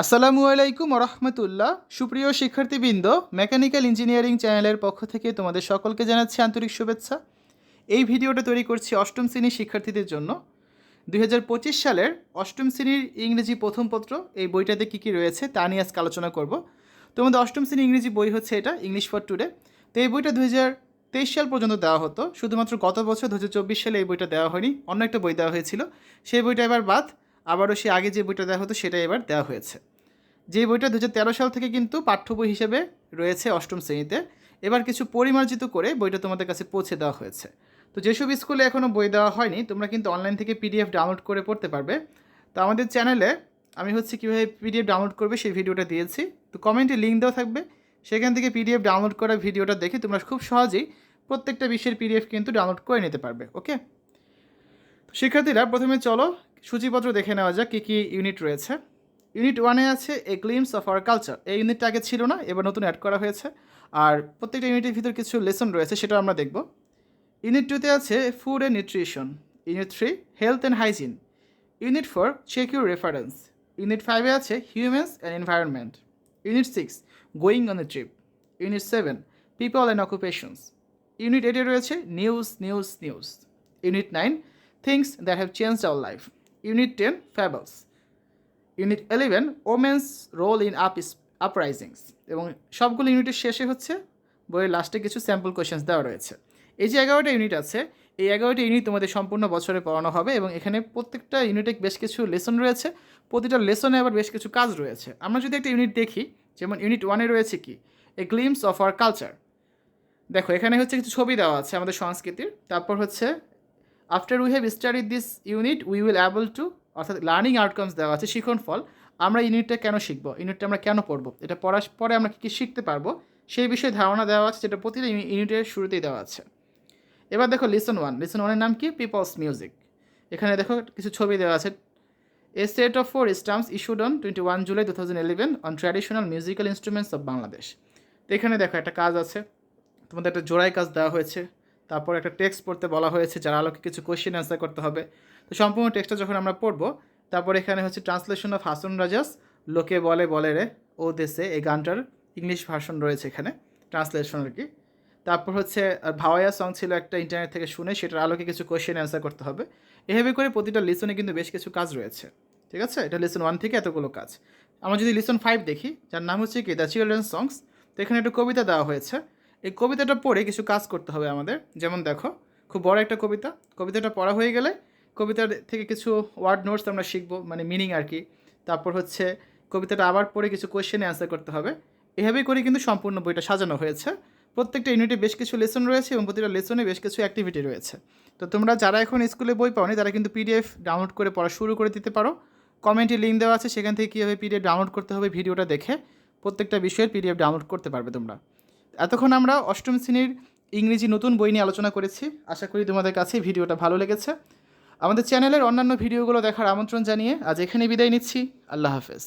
আসসালামু আলাইকুম রহমতুল্লাহ। সুপ্রিয় শিক্ষার্থীবৃন্দ, মেকানিক্যাল ইঞ্জিনিয়ারিং চ্যানেলের পক্ষ থেকে তোমাদের সকলকে জানাচ্ছি আন্তরিক শুভেচ্ছা। এই ভিডিওটা তৈরি করছি অষ্টম শ্রেণীর শিক্ষার্থীদের জন্য। 2025 সালের অষ্টম শ্রেণীর ইংরেজি প্রথম পত্র এই বইটাতে কী কী রয়েছে তা নিয়ে আজকে আলোচনা করব। তোমাদের অষ্টম শ্রেণীর ইংরেজি বই হচ্ছে এটা, ইংলিশ ফর টুডে। তো এই বইটা 2023 সাল পর্যন্ত দেওয়া হতো, শুধুমাত্র গত বছর 2024 সালে এই বইটা দেওয়া হয়নি, অন্য একটা বই দেওয়া হয়েছিল। সেই বইটা এবার বাদ, আবারও সে আগে যে বইটা দেওয়া হতো সেটাই এবার দেওয়া হয়েছে। যে বইটা 2013 সাল থেকে কিন্তু পাঠ্য বই হিসেবে রয়েছে অষ্টম শ্রেণীতে, এবার কিছু পরিমার্জিত করে বইটা তোমাদের কাছে পৌঁছে দেওয়া হয়েছে। তো যেসব স্কুলে এখনও বই দেওয়া হয়নি, তোমরা কিন্তু অনলাইন থেকে পিডিএফ ডাউনলোড করে পড়তে পারবে। তো আমাদের চ্যানেলে আমি কীভাবে পিডিএফ ডাউনলোড করবে সেই ভিডিওটা দিয়েছি, তো কমেন্টে লিঙ্ক দেওয়া থাকবে, সেখান থেকে পিডিএফ ডাউনলোড করা ভিডিওটা দেখে তোমরা খুব সহজেই প্রত্যেকটা বিষয়ের পিডিএফ কিন্তু ডাউনলোড করে নিতে পারবে। ওকে, শিক্ষার্থীরা প্রথমে চলো সূচিপত্র দেখে নেওয়া যাক কী কী ইউনিট রয়েছে। ইউনিট 1-এ আছে এ গ্লিমস অফ আওয়ার কালচার। এই ইউনিটটা আগে ছিল না, এবার নতুন অ্যাড করা হয়েছে। আর প্রত্যেকটা ইউনিটের ভিতর কিছু লেসন রয়েছে, সেটা আমরা দেখব। ইউনিট 2-তে আছে food and nutrition. Unit 3 health and hygiene. Unit 4 check your reference. Unit 5-এ আছে humans and environment. Unit 6 going on a trip. Unit 7 people and occupations. Unit 8-এ রয়েছে news news news. Unit 9 things that have changed our life. Unit 10 fables. Unit 11 women's role in uprisings. এবং সবগুলো ইউনিটের শেষে হচ্ছে বইয়ের লাস্টে কিছু স্যাম্পল কোয়েশ্চেন্স দেওয়া রয়েছে। এই যে 11টা ইউনিট আছে, এই 11টা ইউনিট তোমাদের সম্পূর্ণ বছরে পড়ানো হবে এবং এখানে প্রত্যেকটা ইউনিটে বেশ কিছু লেসন রয়েছে, প্রতিটা লেসনে আবার বেশ কিছু কাজ রয়েছে। আমরা যদি একটা ইউনিট দেখি, যেমন ইউনিট 1-এ রয়েছে কি এ গ্লিমস অফ আওয়ার কালচার। দেখো এখানে হচ্ছে কিছু ছবি দেওয়া আছে আমাদের সংস্কৃতির। তারপর হচ্ছে after we have studied this unit we will able to, অর্থাৎ লার্নিং আউটকামস দেওয়া আছে, শিখন ফল। আমরা ইউনিটটা কেন শিখবো, ইউনিটটা আমরা কেন পড়বো, এটা পড়ার পরে আমরা কী কী শিখতে পারবো সেই বিষয়ে ধারণা দেওয়া আছে, যেটা প্রতিটা ইউনিটের শুরুতেই দেওয়া আছে। এবার দেখো লিসন 1। লিসন 1-এর নাম কি পিপলস মিউজিক। এখানে দেখো কিছু ছবি দেওয়া আছে। A set of 4 stamps issued on 21 July 2011 on traditional musical instruments of Bangladesh. তো এখানে দেখো একটা কাজ আছে, তোমাদের একটা জোড়াই কাজ দেওয়া হয়েছে। তারপর একটা টেক্সট পড়তে বলা হয়েছে, যার আলোকে কিছু কোয়েশ্চেন অ্যান্সার করতে হবে। তো সম্পূর্ণ টেক্সটটা যখন আমরা পড়বো, তারপর এখানে হচ্ছে ট্রান্সলেশন অফ হাসন রাজাস লোকে বলে বলে রে ও দেশে, এই গানটার ইংলিশ ভার্সন রয়েছে এখানে, ট্রান্সলেশন আর কি। তারপর হচ্ছে ভাওয়াইয়া সং ছিল একটা, ইন্টারনেট থেকে শুনে সেটার আলোকে কিছু কোয়েশ্চেন অ্যান্সার করতে হবে। এভাবে করে প্রতিটা লিসনে কিন্তু বেশ কিছু কাজ রয়েছে। ঠিক আছে, এটা লিসন 1 থেকে এতগুলো কাজ। আমরা যদি লিসন 5 দেখি, যার নাম হচ্ছে কি দ্য চিলড্রেন্স সংস, তো এখানে একটা কবিতা দেওয়া হয়েছে। এই কবিতাটা পড়ে কিছু কাজ করতে হবে আমাদের। যেমন দেখো খুব বড় একটা কবিতা, কবিতাটা পড়া হয়ে গেলে কবিতার থেকে কিছু ওয়ার্ড নোটস আমরা শিখবো, মানে মিনিং আর কি। তারপর হচ্ছে কবিতাটা আবার পড়ে কিছু কোয়েশ্চেনে অ্যান্সার করতে হবে। এভাবেই করে কিন্তু সম্পূর্ণ বইটা সাজানো হয়েছে। প্রত্যেকটা ইউনিটে বেশ কিছু লেসন রয়েছে এবং প্রতিটা লেসনে বেশ কিছু অ্যাক্টিভিটি রয়েছে। তো তোমরা যারা এখন স্কুলে বই পাওনি তারা কিন্তু পিডিএফ ডাউনলোড করে পড়া শুরু করে দিতে পারো। কমেন্টে লিঙ্ক দেওয়া আছে, সেখান থেকে কীভাবে পিডিএফ ডাউনলোড করতে হবে ভিডিওটা দেখে প্রত্যেকটা বিষয়ের পিডিএফ ডাউনলোড করতে পারবে তোমরা। এতক্ষণ আমরা অষ্টম শ্রেণীর ইংরেজি নতুন বই নিয়ে আলোচনা করেছি। আশা করি তোমাদের কাছে ভিডিওটা ভালো লেগেছে। আমাদের চ্যানেলের অন্যান্য ভিডিওগুলো দেখার আমন্ত্রণ জানিয়ে আজ এখানে বিদায় নিচ্ছি। আল্লাহ হাফেজ।